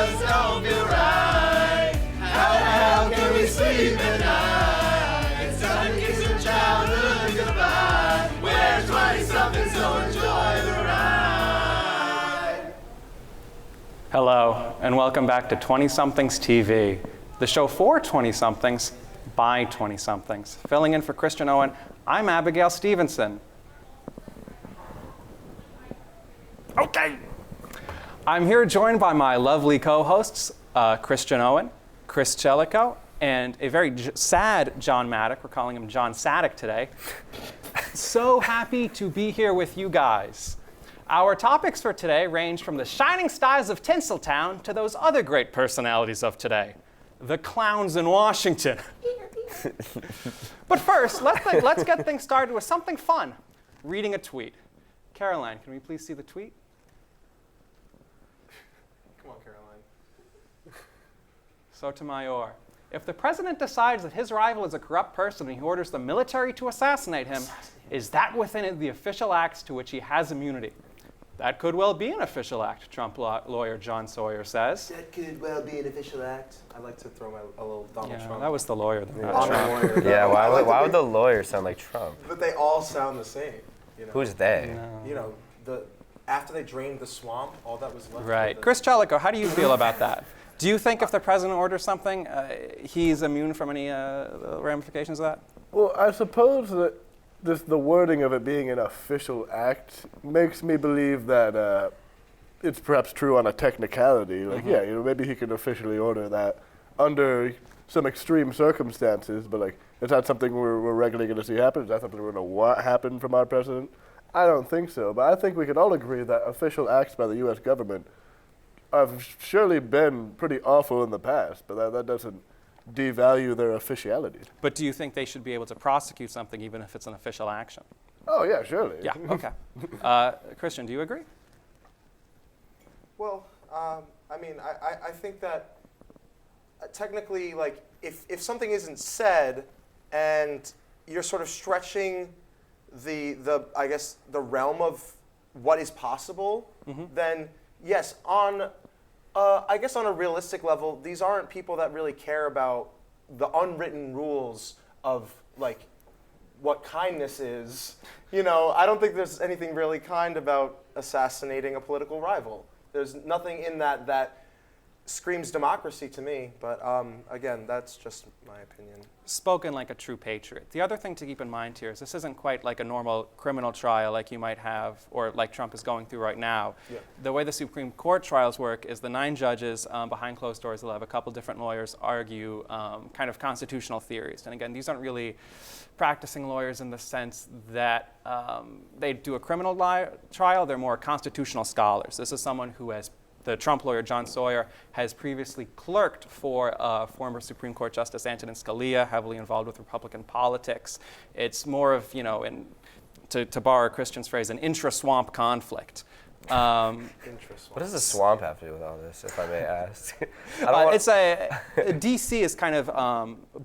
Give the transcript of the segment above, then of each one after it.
just don't feel right. How can we sleep at night? It's time to kiss your childhood goodbye. We're 20-something, so enjoy the ride. Hello, and welcome back to 20-somethings TV, the show for 20-somethings by 20-somethings. Filling in for Christian Owen, I'm Abigail Stevenson. Okay. I'm here joined by my lovely co-hosts, Christian Owen, Chris Jellicoe, and a very sad John Maddock. We're calling him John Sadek today. So happy to be here with you guys. Our topics for today range from the shining stars of Tinseltown to those other great personalities of today, the clowns in Washington. But first, let's get things started with something fun, reading a tweet. Caroline, can we please see the tweet? Come on, Caroline. Sotomayor. If the president decides that his rival is a corrupt person and he orders the military to assassinate him, is that within the official acts to which he has immunity? That could well be an official act, Trump lawyer John Sawyer says. That could well be an official act. I'd like to throw a little Donald Trump. That was the lawyer, not I'm Trump. a lawyer. Yeah, why would the lawyer sound like Trump? But they all sound the same. You know? Who's they? No. You know, after they drained the swamp, all that was left. Right. Chris Jellicoe, how do you feel about that? Do you think if the president orders something, he's immune from any ramifications of that? Well, I suppose that the wording of it being an official act makes me believe that it's perhaps true on a technicality. Like, yeah, maybe he could officially order that under some extreme circumstances, but like, it's not something we're regularly going to see happen. Is that something we're going to want happen from our president? I don't think so, but I think we can all agree that official acts by the U.S. government have surely been pretty awful in the past, but that doesn't devalue their officiality. But do you think they should be able to prosecute something even if it's an official action? Oh, yeah, surely. Yeah, okay. Christian, do you agree? Well, I mean, I think that technically, like, if something isn't said and you're sort of stretching the I guess the realm of what is possible, then yes, I guess on a realistic level, these aren't people that really care about the unwritten rules of like what kindness is. You know, I don't think there's anything really kind about assassinating a political rival. There's nothing in that screams democracy to me, but again, that's just my opinion. Spoken like a true patriot. The other thing to keep in mind here is this isn't quite like a normal criminal trial like you might have or like Trump is going through right now. Yeah. The way the Supreme Court trials work is the 9 judges behind closed doors will have a couple different lawyers argue kind of constitutional theories. And again, these aren't really practicing lawyers in the sense that they do a criminal trial. They're more constitutional scholars. This is someone who has the Trump lawyer, John Sawyer, has previously clerked for former Supreme Court Justice Antonin Scalia, heavily involved with Republican politics. It's more of, you know, to borrow Christian's phrase, an intra-swamp conflict. What does the swamp have to do with all this, if I may ask? D.C. is kind of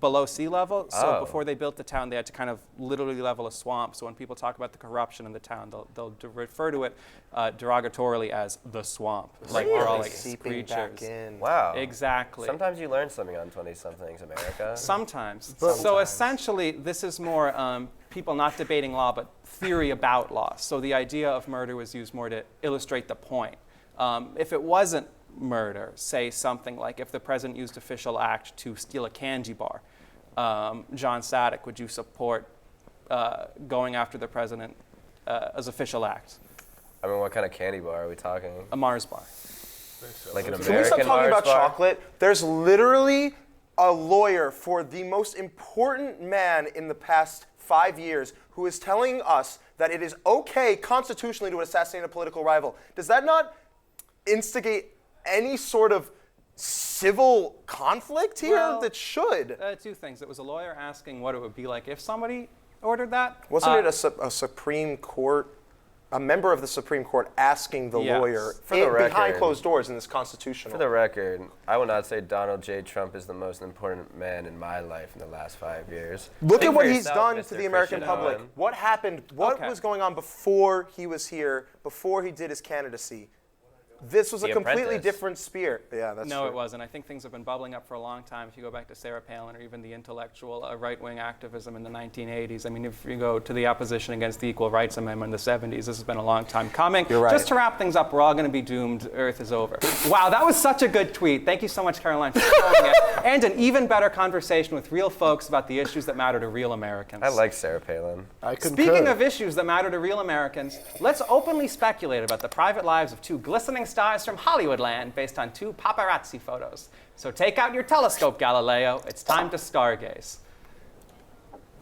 below sea level, so before they built the town, they had to kind of literally level a swamp. So when people talk about the corruption in the town, they'll refer to it derogatorily as the swamp. Like we're all like seeping creatures. back in. Wow. Exactly. Sometimes you learn something on 20-somethings America. Sometimes. So essentially, this is more people not debating law, but theory about law. So the idea of murder was used more to illustrate the point. If it wasn't murder, say something like if the president used official act to steal a candy bar, John Sadek, would you support going after the president as official act? I mean, what kind of candy bar are we talking? A Mars bar. Like an American Can we stop talking Mars about bar? chocolate? There's literally a lawyer for the most important man in the past 5 years who is telling us that it is okay constitutionally to assassinate a political rival. Does that not instigate any sort of civil conflict here? Well, that should. 2 things. It was a lawyer asking what it would be like if somebody ordered that. Wasn't it a Supreme Court, a member of the Supreme Court asking the Yes. lawyer For the behind record. closed doors in this constitutional? For the record, I would not say Donald J. Trump is the most important man in my life in the last 5 years. Look Speak at what for he's yourself, done Mr. to the American Christian public. Owen. What happened? What Okay. was going on before he was here, before he did his candidacy? This was a The completely Apprentice. different sphere. Yeah, that's No, true. it wasn't. I think things have been bubbling up for a long time. If you go back to Sarah Palin or even the intellectual right-wing activism in the 1980s. I mean, if you go to the opposition against the Equal Rights Amendment in the 70s, this has been a long time coming. You're right. Just to wrap things up, we're all going to be doomed. Earth is over. Wow, that was such a good tweet. Thank you so much, Caroline, for sharing it. And an even better conversation with real folks about the issues that matter to real Americans. I like Sarah Palin. I concur. Speaking of issues that matter to real Americans, let's openly speculate about the private lives of two glistening stars from Hollywood land based on two paparazzi photos. So take out your telescope, Galileo. It's time to stargaze.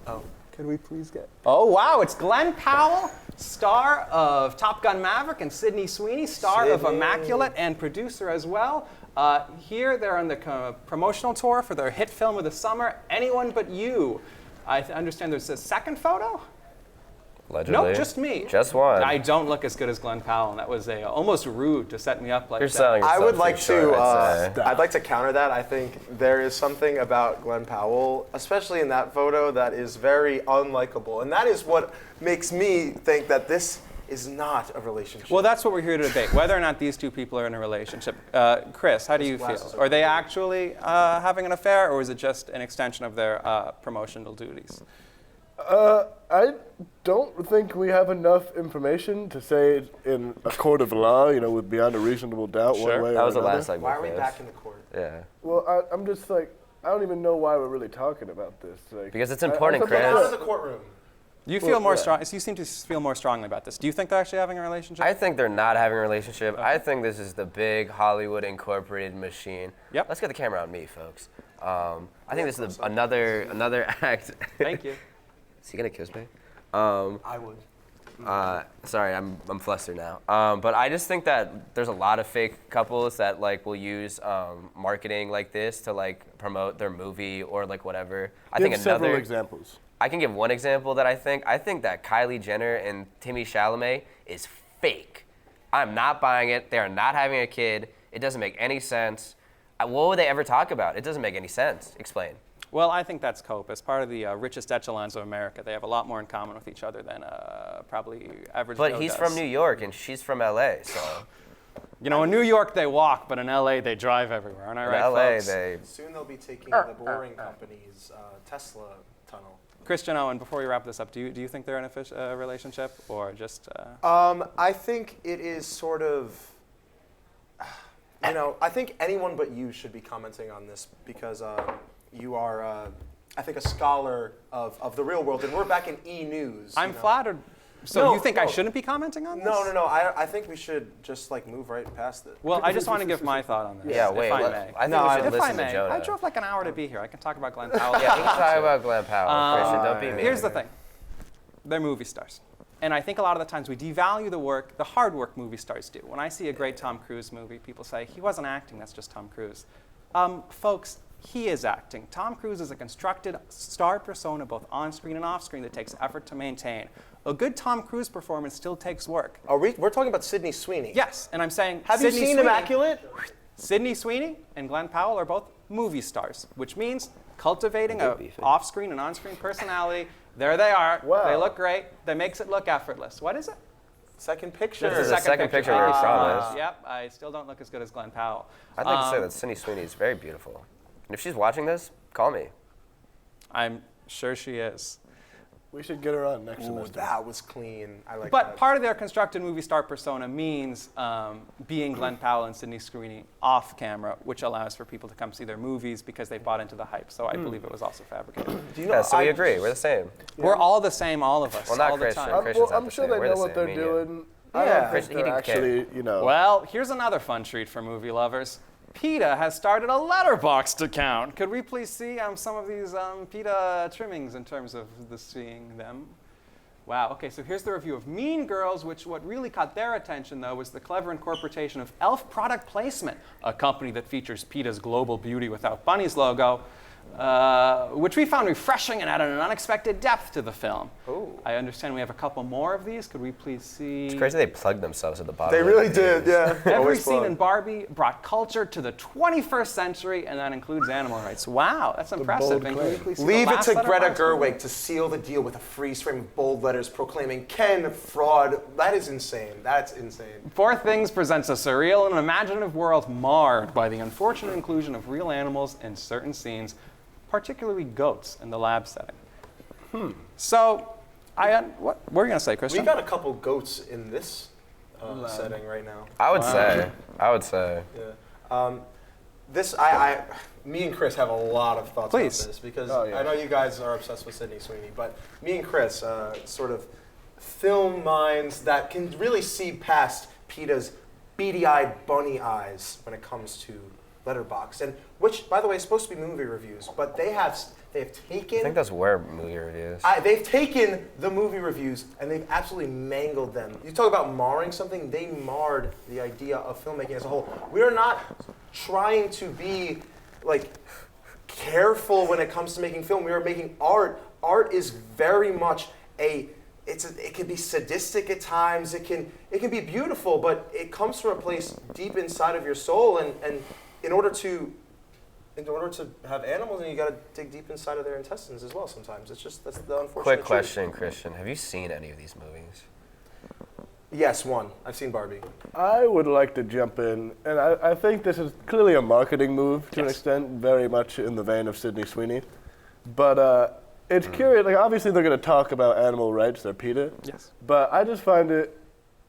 Oh, can we please get... Oh, wow, it's Glenn Powell, star of Top Gun Maverick, and Sydney Sweeney, star of Immaculate and producer as well. Here, they're on the promotional tour for their hit film of the summer, Anyone But You. I understand there's a second photo? Allegedly. Nope, just me. Just one. I don't look as good as Glenn Powell, and that was almost rude to set me up like You're that. selling yourself I would too like short, I'd say. I'd like to counter that. I think there is something about Glenn Powell, especially in that photo, that is very unlikable. And that is what makes me think that this is not a relationship. Well, that's what we're here to debate, whether or not these two people are in a relationship. Chris, how do you feel? Are they actually having an affair, or is it just an extension of their promotional duties? I don't think we have enough information to say it in a court of law, with beyond a reasonable doubt Sure. one way That or was the another. last segment. Why are we Chris. back in the court? Yeah. Well, I'm just like, I don't even know why we're really talking about this. Like, Because it's important, I Get Chris. out of the courtroom. You feel more yeah. strong. You seem to feel more strongly about this. Do you think they're actually having a relationship? I think they're not having a relationship. I think this is the big Hollywood Incorporated machine. Yep. Let's get the camera on me, folks. I think this is another act. Thank you. Is he gonna kiss me? I would. Sorry, I'm flustered now. But I just think that there's a lot of fake couples that will use marketing like this to promote their movie or whatever. I give think several another examples. I can give one example that I think that Kylie Jenner and Timmy Chalamet is fake. I'm not buying it. They are not having a kid. It doesn't make any sense. What would they ever talk about? It doesn't make any sense. Explain. Well, I think that's cope. As part of the richest echelons of America, they have a lot more in common with each other than probably average But Joe he's does. from New York and she's from LA, so In New York they walk, but in LA they drive everywhere. Aren't I in right, LA folks? they Soon they'll be taking the Boring Company's Tesla tunnel. Christian Owen, before we wrap this up, do you think they're in a relationship or just? I think it is sort of, I think anyone but you should be commenting on this because you are, I think, a scholar of the real world, and we're back in E-News. I'm flattered. So No, you think I no. shouldn't be commenting on this? No. I think we should just move right past it. Well, I just want to give my thought on this. Yeah, wait. If I let- may. I think No, we should If I listen may, to Jonah. I drove like an hour to be here. I can talk about Glenn Powell. Yeah, he can talk about Glenn Powell. Christian, don't be mean. Here's the thing. They're movie stars. And I think a lot of the times we devalue the hard work movie stars do. When I see a great Tom Cruise movie, people say, he wasn't acting, that's just Tom Cruise. Folks, he is acting. Tom Cruise is a constructed star persona both on-screen and off-screen that takes effort to maintain. A good Tom Cruise performance still takes work. We're talking about Sydney Sweeney. Yes, and I'm saying Have you Sydney seen Sweeney, Immaculate? Sydney Sweeney and Glenn Powell are both movie stars, which means cultivating a beefing. off-screen and on-screen personality. There they are. Wow. They look great. That makes it look effortless. What is it? Second picture. This is the second picture we promised. Yep, I still don't look as good as Glenn Powell. I'd like to say that Sydney Sweeney is very beautiful. And if she's watching this, call me. I'm sure she is. We should get her on next Ooh, semester. that was clean. I like But that. part of their constructed movie star persona means being Glenn Powell and Sydney Sweeney off camera, which allows for people to come see their movies because they bought into the hype. So I believe it was also fabricated. Do you know, Yeah, so we I- agree. We're the same. We're all the same, all of us, Well, not all the Christian. time. Christian's not I'm the sure same. they We're know the what same, they're me and you. doing. I Yeah. don't Chris, think he they're didn't care. actually, Well, here's another fun treat for movie lovers. PETA has started a Letterboxd account. Could we please see some of these PETA trimmings in terms of seeing them? Wow, okay, so here's the review of Mean Girls, what really caught their attention, though, was the clever incorporation of e.l.f. product placement, a company that features PETA's Global Beauty Without Bunnies logo. which we found refreshing and added an unexpected depth to the film. Ooh. I understand we have a couple more of these. Could we please see? It's crazy they plugged themselves at the bottom. They of really the did, yeah. Every Always scene fun. in Barbie brought culture to the 21st century, and that includes animal rights. Wow, that's impressive. bold And can we claim. please see the Leave it last to set of Greta bars? Gerwig to seal the deal with a freeze frame of bold letters proclaiming Ken fraud. That is insane. That's insane. Four Things presents a surreal and imaginative world marred by the unfortunate inclusion of real animals in certain scenes, particularly goats in the lab setting. So, what were you going to say, Christian? We got a couple goats in this setting right now. I would say. Yeah. Me and Chris have a lot of thoughts Please. about this because Oh, yeah. I know you guys are obsessed with Sydney Sweeney, but me and Chris, sort of film minds that can really see past PETA's beady-eyed bunny eyes when it comes to Letterboxd, and which, by the way, is supposed to be movie reviews, but they have taken. I think those were movie reviews. They've taken the movie reviews and they've absolutely mangled them. You talk about marring something, they marred the idea of filmmaking as a whole. We are not trying to be like careful when it comes to making film. We are making art. Art is very much it can be sadistic at times. It can be beautiful, but it comes from a place deep inside of your soul, and in order to have animals, and you got to dig deep inside of their intestines as well. Sometimes that's the unfortunate. Quick truth. question, Christian. Have you seen any of these movies? Yes, one. I've seen Barbie. I would like to jump in, and I think this is clearly a marketing move to an Yes. extent, very much in the vein of Sydney Sweeney. But it's curious, like obviously they're going to talk about animal rights, they're PETA. Yes. But I just find it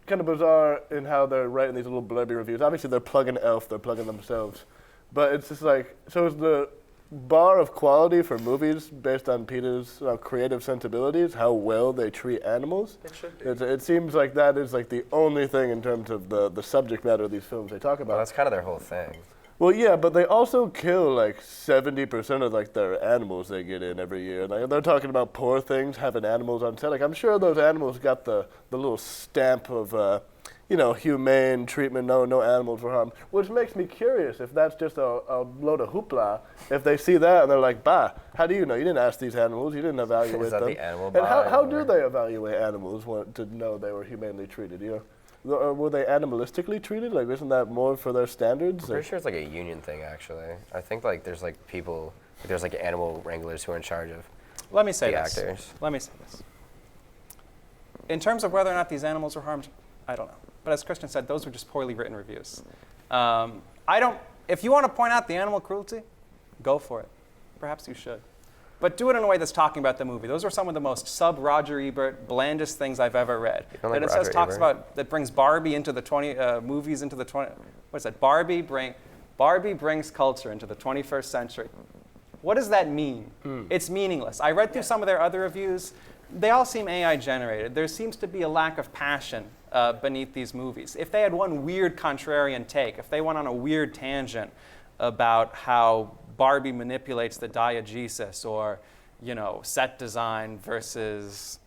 kind of bizarre in how they're writing these little blurby reviews. Obviously they're plugging Elf, they're plugging themselves. But it's just like, so is the bar of quality for movies based on PETA's creative sensibilities, how well they treat animals? It should be. It seems like that is like the only thing in terms of the subject matter of these films they talk Well, about. that's kind of their whole thing. Well, yeah, but they also kill like 70% of like their animals they get in every year. Like they're talking about Poor Things having animals on set. Like I'm sure those animals got the little stamp of humane treatment. No animals were harmed. Which makes me curious if that's just a load of hoopla. If they see that and they're like, "Bah, how do you know? You didn't ask these animals. You didn't evaluate Is that them." the animal and how bar, do or- they evaluate animals to know they were humanely treated? Or were they animalistically treated? Like, isn't that more for their standards? I'm pretty sure it's like a union thing, actually. I think like there's like people, there's like animal wranglers who are in charge of Let me say the this. actors. Let me say this. In terms of whether or not these animals were harmed, I don't know. But as Christian said, those were just poorly written reviews. If you want to point out the animal cruelty, go for it. Perhaps you should. But do it in a way that's talking about the movie. Those are some of the most sub-Roger Ebert, blandest things I've ever read. don't like That it says Roger talks Ebert? about, that brings Barbie into the 20, movies into the 20, what is that? Barbie brings culture into the 21st century. What does that mean? It's meaningless. I read through some of their other reviews. They all seem AI generated. There seems to be a lack of passion beneath these movies. If they had one weird contrarian take, if they went on a weird tangent about how Barbie manipulates the diegesis, or set design versus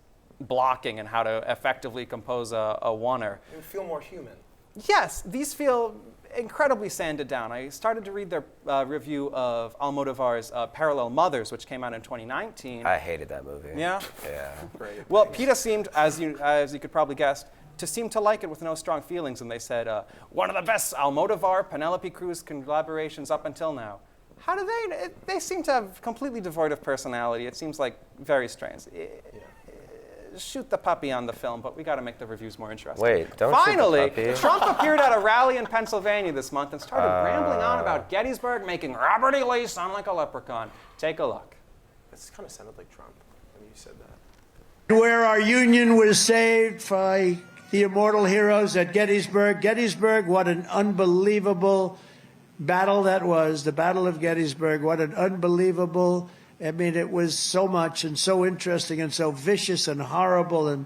blocking and how to effectively compose a oneer. You would feel more human. Yes, these feel incredibly sanded down. I started to read their review of Almodovar's Parallel Mothers, which came out in 2019. I hated that movie. Yeah? Yeah. Great. Well, PETA seemed, as you could probably guess, to seem to like it with no strong feelings, and they said, one of the best Almodovar, Penelope Cruz collaborations up until now. How do they seem to have completely devoid of personality. It seems like very strange. Shoot the puppy on the film, but we got to make the reviews more interesting. Wait, don't Finally, shoot the puppy. Trump appeared at a rally in Pennsylvania this month and started rambling on about Gettysburg, making Robert E. Lee sound like a leprechaun. Take a look. This kind of sounded like Trump when you said that. Where our union was saved by the immortal heroes at Gettysburg. Gettysburg, what an unbelievable battle that was, the Battle of Gettysburg. What an unbelievable, it was so much and so interesting and so vicious and horrible and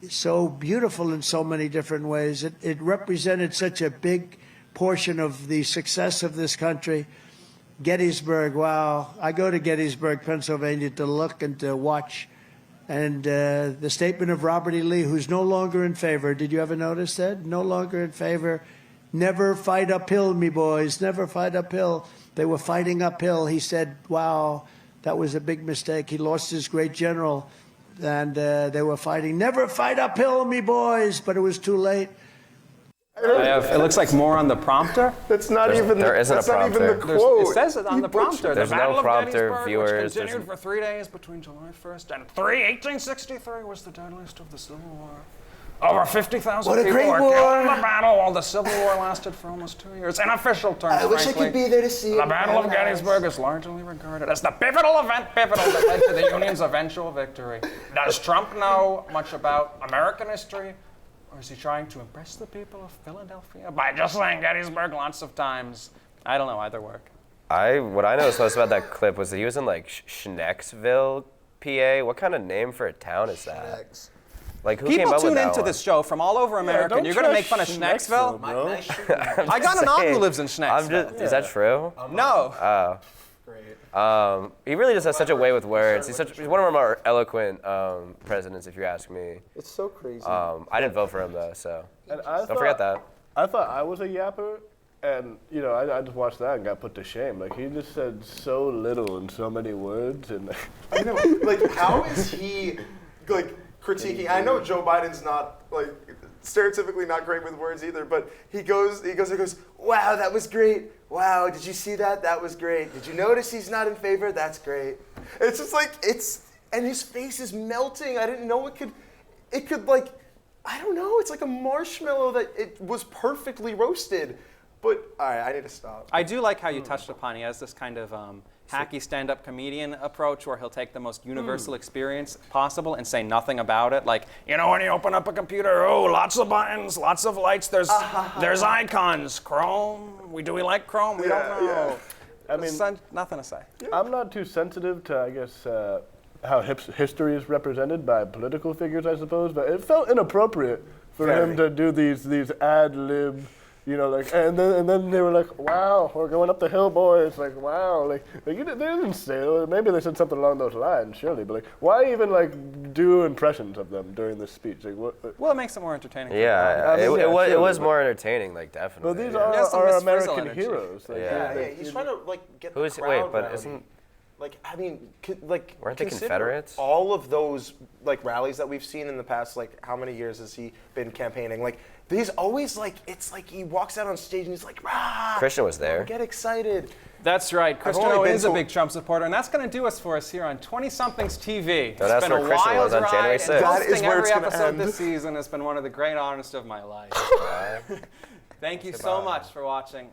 so beautiful in so many different ways. It represented such a big portion of the success of this country. Gettysburg, wow. I go to Gettysburg, Pennsylvania to look and to watch. And the statement of Robert E. Lee, who's no longer in favor. Did you ever notice that? No longer in favor. Never fight uphill, me boys. Never fight uphill. They were fighting uphill. He said, wow, that was a big mistake. He lost his great general, and they were fighting. Never fight uphill, me boys. But it was too late. It looks like more on the prompter. That's not even. There isn't that's a not even the prompter. quote. It says it on the prompter. There's the no Battle prompter, of Gettysburg, viewers, which continued there's- for 3 days between July 1st and 1863, was the deadliest of the Civil War. Over 50,000 What a people great were war. killed in the battle, while the Civil War lasted for almost 2 years. In official terms, I wish I frankly, could be there to see the it. Battle of Gettysburg is largely regarded as the pivotal event that led to the Union's eventual victory. Does Trump know much about American history? Or is he trying to impress the people of Philadelphia by just saying Gettysburg lots of times? I don't know, either work. What I noticed most about that clip was that he was in like Schnecksville, PA. What kind of name for a town is that? Like who came People up with tune that into one? this show from all over America, don't and you're going to make trash fun of Schnecksville? bro. I got an aunt who saying. lives in Schnecksville. Is that true? No. He really just has such a way with words. He's one of our more eloquent presidents, if you ask me. It's so crazy. I didn't vote for him though, so And I don't forget that. I thought I was a yapper, and I just watched that and got put to shame. Like he just said so little in so many words, and I know. Like, how is he like critiquing? I know Joe Biden's not like stereotypically not great with words either, but he goes, wow, that was great. Wow, did you see that? That was great. Did you notice he's not in favor? That's great. It's just like and his face is melting. I didn't know it could like, I don't know. It's like a marshmallow that it was perfectly roasted. But all right, I need to stop. I do like how you touched upon. He has this kind of hacky stand-up comedian approach where he'll take the most universal experience possible and say nothing about it. Like, when you open up a computer, oh, lots of buttons, lots of lights, there's icons, Chrome. Do we like Chrome? We don't know. I mean, nothing to say. I'm not too sensitive to, I guess, how history is represented by political figures, I suppose. But it felt inappropriate for him to do these ad lib. And then they were like, wow, we're going up the hill, boys. Like, wow. They didn't say, maybe they said something along those lines, surely. But, why even, do impressions of them during this speech? Like, what? Well, it makes it more entertaining. Yeah, I mean, it was more entertaining, definitely. Well, these He has some are Miss Frizzle American energy. heroes. Yeah. He's trying to get the Who's crowd but rowdy. isn't weren't they consider Confederates? all of those rallies that we've seen in the past, how many years has he been campaigning? These always it's like he walks out on stage and he's like, rah! Christian was there. Get excited. That's right. Christian only Owen been is a to- big Trump supporter, and that's going to do us for us here on 20-somethings TV. No, that's it's been where a Christian wild was on ride, January and 6th. That is hosting where every it's gonna episode end. this season has been one of the great honors of my life. Thank you so much for watching.